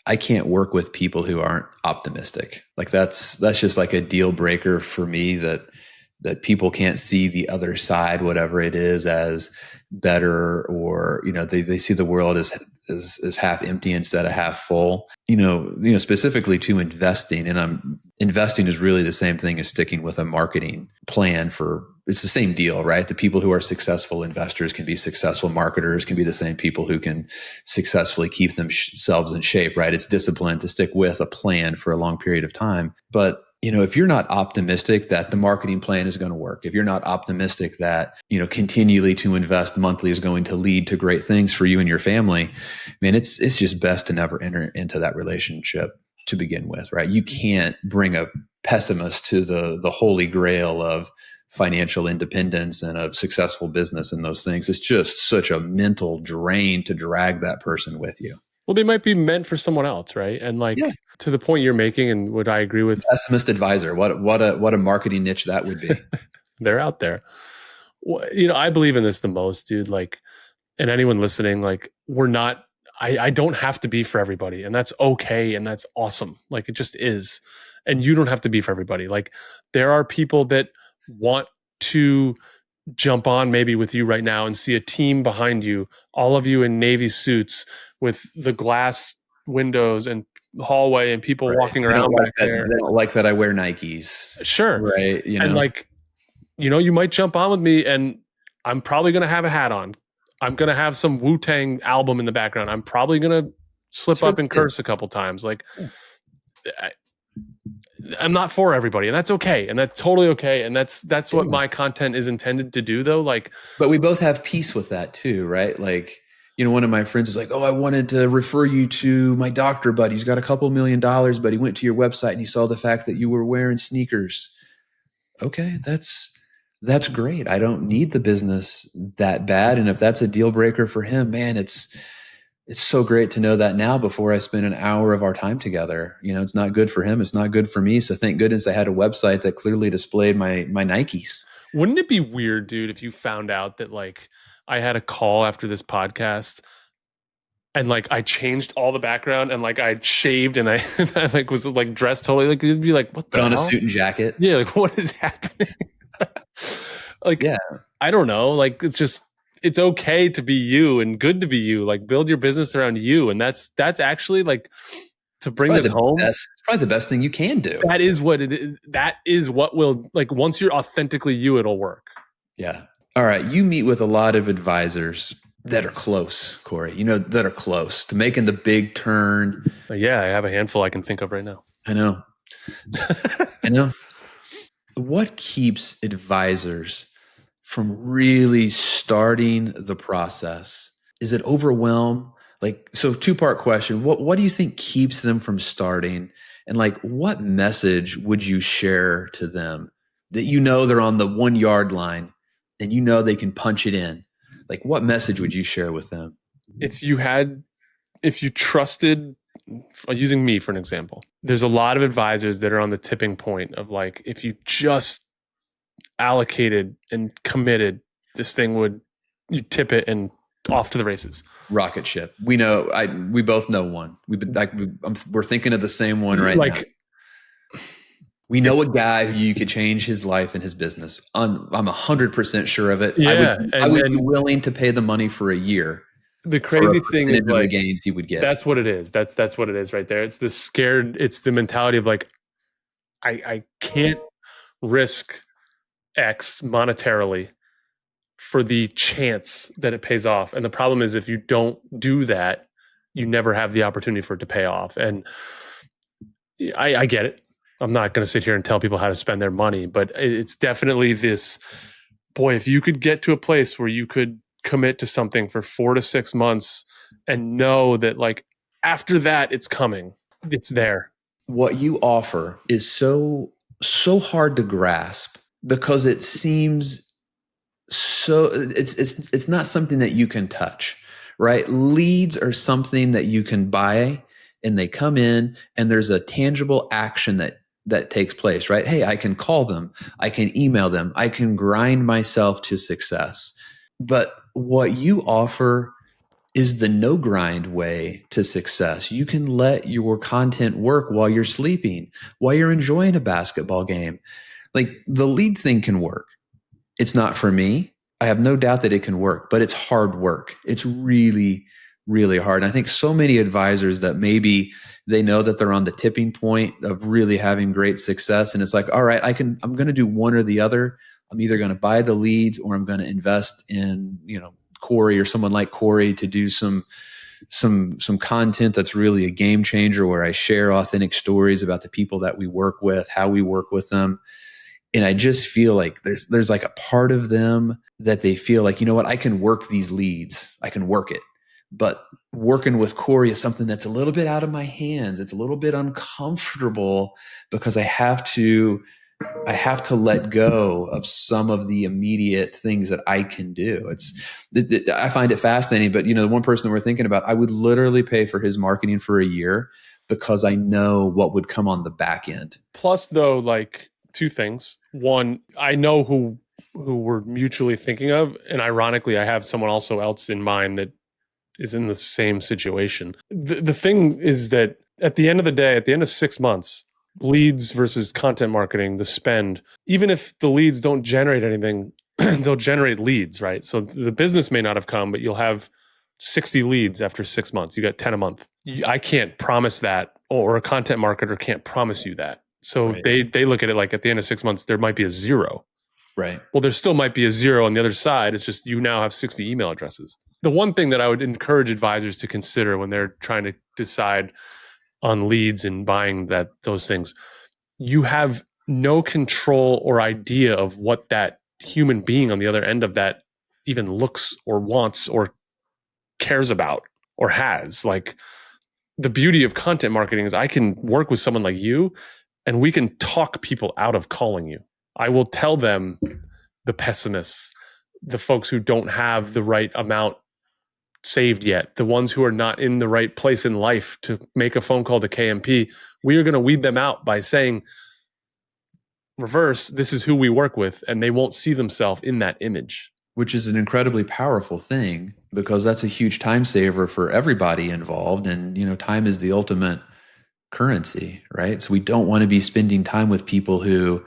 I can't work with people who aren't optimistic. Like that's just like a deal breaker for me, that people can't see the other side, whatever it is, as better, or they see the world as half empty instead of half full. Specifically to investing, and investing is really the same thing as sticking with a marketing plan for. It's the same deal, right? The people who are successful investors can be successful marketers, can be the same people who can successfully keep themselves in shape, right? It's discipline to stick with a plan for a long period of time. But if you're not optimistic that the marketing plan is going to work, if you're not optimistic that, continually to invest monthly is going to lead to great things for you and your family, man, it's just best to never enter into that relationship to begin with, right? You can't bring a pessimist to the holy grail of financial independence and of successful business and those things. It's just such a mental drain to drag that person with you. Well, they might be meant for someone else, right? And to the point you're making, and what I agree with, pessimist advisor. What a marketing niche that would be. They're out there. I believe in this the most, dude. And anyone listening, we're not. I don't have to be for everybody, and that's okay, and that's awesome. It just is, and you don't have to be for everybody. There are people that want to jump on maybe with you right now and see a team behind you, all of you in Navy suits with the glass windows and hallway and people walking around back there. They don't like that I wear Nikes. Sure. Right. And you might jump on with me, and I'm probably going to have a hat on. I'm going to have some Wu-Tang album in the background. I'm probably going to slip up and curse a couple times. I'm not for everybody, and that's okay. And that's totally okay. And that's what my content is intended to do, though. But we both have peace with that too, right? One of my friends is like, "Oh, I wanted to refer you to my doctor buddy. He's got a couple $1 million, but he went to your website and he saw the fact that you were wearing sneakers." Okay, that's great. I don't need the business that bad. And if that's a deal breaker for him, man, it's so great to know that now before I spend an hour of our time together. It's not good for him. It's not good for me. So thank goodness I had a website that clearly displayed my Nikes. Wouldn't it be weird, dude, if you found out that I had a call after this podcast and I changed all the background and I shaved and I was dressed totally, it'd be what the Put on hell? A suit and jacket. Yeah, what is happening? Yeah. I don't know. It's okay to be you and good to be you. Build your business around you, and that's actually to bring this home. It's probably the best thing you can do. That is what it is. That is what will once you're authentically you, it'll work. Yeah. All right. You meet with a lot of advisors that are close, Corey, that are close to making the big turn. Yeah, I have a handful I can think of right now. I know. I know. What keeps advisors from really starting the process? Is it overwhelm? So two-part question. What do you think keeps them from starting? And what message would you share to them that they're on the 1 yard line and they can punch it in? What message would you share with them? If you trusted, using me for an example, there's a lot of advisors that are on the tipping point of if you just allocated and committed, this thing you tip it and off to the races. Rocket ship. We know. We both know one. We're thinking of the same one right now. We know a guy who you could change his life and his business. I'm 100% sure of it. Yeah, I would be willing to pay the money for a year. The crazy thing is the gains he would get. That's what it is. That's what it is right there. It's the mentality of I can't risk X monetarily for the chance that it pays off. And the problem is if you don't do that, you never have the opportunity for it to pay off. And I get it. I'm not going to sit here and tell people how to spend their money, but it's definitely this, boy, if you could get to a place where you could commit to something for 4 to 6 months and know that after that it's coming, it's there. What you offer is so hard to grasp because it seems so it's not something that you can touch, right? Leads are something that you can buy and they come in and there's a tangible action that takes place, right? Hey, I can call them, I can email them, I can grind myself to success. But what you offer is the no grind way to success. You can let your content work while you're sleeping, while you're enjoying a basketball game. Like the lead thing can work. It's not for me. I have no doubt that it can work, but it's hard work. It's really, really hard. And I think so many advisors that maybe they know that they're on the tipping point of really having great success. And it's like, all right, I'm going to do one or the other. I'm either going to buy the leads or I'm going to invest in, Corey or someone like Corey to do some content that's really a game changer where I share authentic stories about the people that we work with, how we work with them. And I just feel like there's like a part of them that they feel like, you know what, I can work these leads. I can work it. But working with Corey is something that's a little bit out of my hands. It's a little bit uncomfortable because I have to let go of some of the immediate things that I can do. I find it fascinating, but the one person that we're thinking about, I would literally pay for his marketing for a year because I know what would come on the back end. Plus though, like two things. One, I know who we're mutually thinking of. And ironically, I have someone else in mind that is in the same situation. The thing is that at the end of the day, at the end of 6 months, leads versus content marketing, the spend, even if the leads don't generate anything, they'll generate leads, right? So the business may not have come, but you'll have 60 leads after 6 months. You got 10 a month. I can't promise that, or a content marketer can't promise you that. So right. They look at it like at the end of 6 months, there might be a zero. Right. Well, there still might be a zero on the other side. It's just you now have 60 email addresses. The one thing that I would encourage advisors to consider when they're trying to decide on leads and buying those things, you have no control or idea of what that human being on the other end of that even looks or wants or cares about or has. Like, the beauty of content marketing is I can work with someone like you and we can talk people out of calling you. I will tell them, the pessimists, the folks who don't have the right amount saved yet, the ones who are not in the right place in life to make a phone call to KMP, we are going to weed them out by saying, reverse, this is who we work with, and they won't see themselves in that image. Which is an incredibly powerful thing because that's a huge time saver for everybody involved. And, time is the ultimate currency, right? So we don't want to be spending time with people who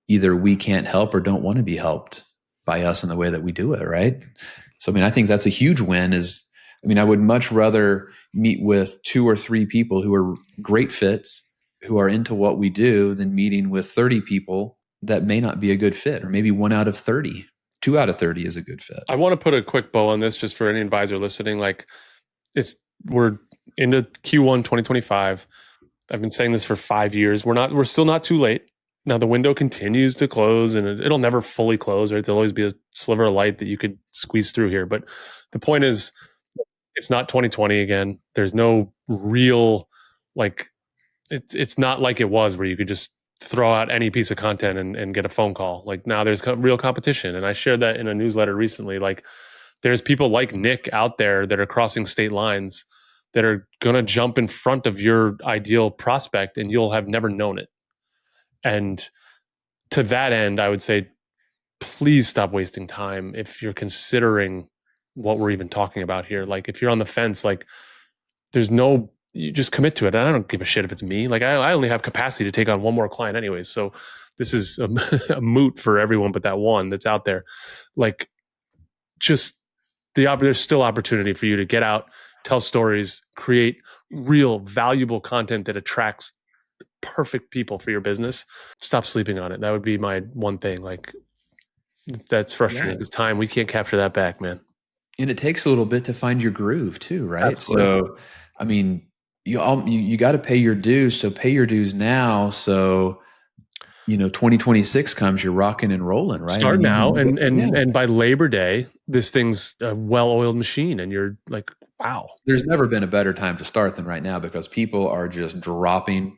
either we can't help or don't want to be helped by us in the way that we do it, right? So, I think that's a huge win I would much rather meet with 2 or 3 people who are great fits, who are into what we do, than meeting with 30 people that may not be a good fit, or maybe 1 out of 30. 2 out of 30 is a good fit. I want to put a quick bow on this just for any advisor listening. Like, we're into Q1 2025. I've been saying this for 5 years. We're still not too late. Now the window continues to close, and it'll never fully close, right? There'll always be a sliver of light that you could squeeze through here. But the point is, it's not 2020 again. There's no real, it's not like it was where you could just throw out any piece of content and get a phone call. Like, now there's real competition. And I shared that in a newsletter recently. Like, there's people like Nick out there that are crossing state lines that are going to jump in front of your ideal prospect, and you'll have never known it. And to that end, I would say, please stop wasting time if you're considering what we're even talking about here. Like, if you're on the fence, like, you just commit to it. And I don't give a shit if it's me. Like, I only have capacity to take on one more client anyways. So this is a moot for everyone but that one that's out there. Like, just there's still opportunity for you to get out, tell stories, create real valuable content that attracts perfect people for your business. Stop sleeping on it. That would be my one ththing. Like, that's frustrating because time, we can't capture that back, man. And it takes a little bit to find your groove too, right? Absolutely. So, you got to pay your dues. So pay your dues now. So, 2026 comes, you're rocking and rolling, right? Start now. And by Labor Day, this thing's a well-oiled machine. And you're like, wow. There's never been a better time to start than right now because people are just dropping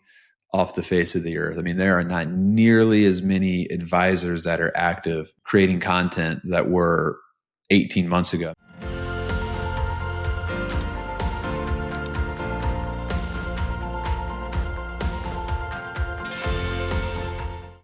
off the face of the earth. There are not nearly as many advisors that are active creating content that were 18 months ago.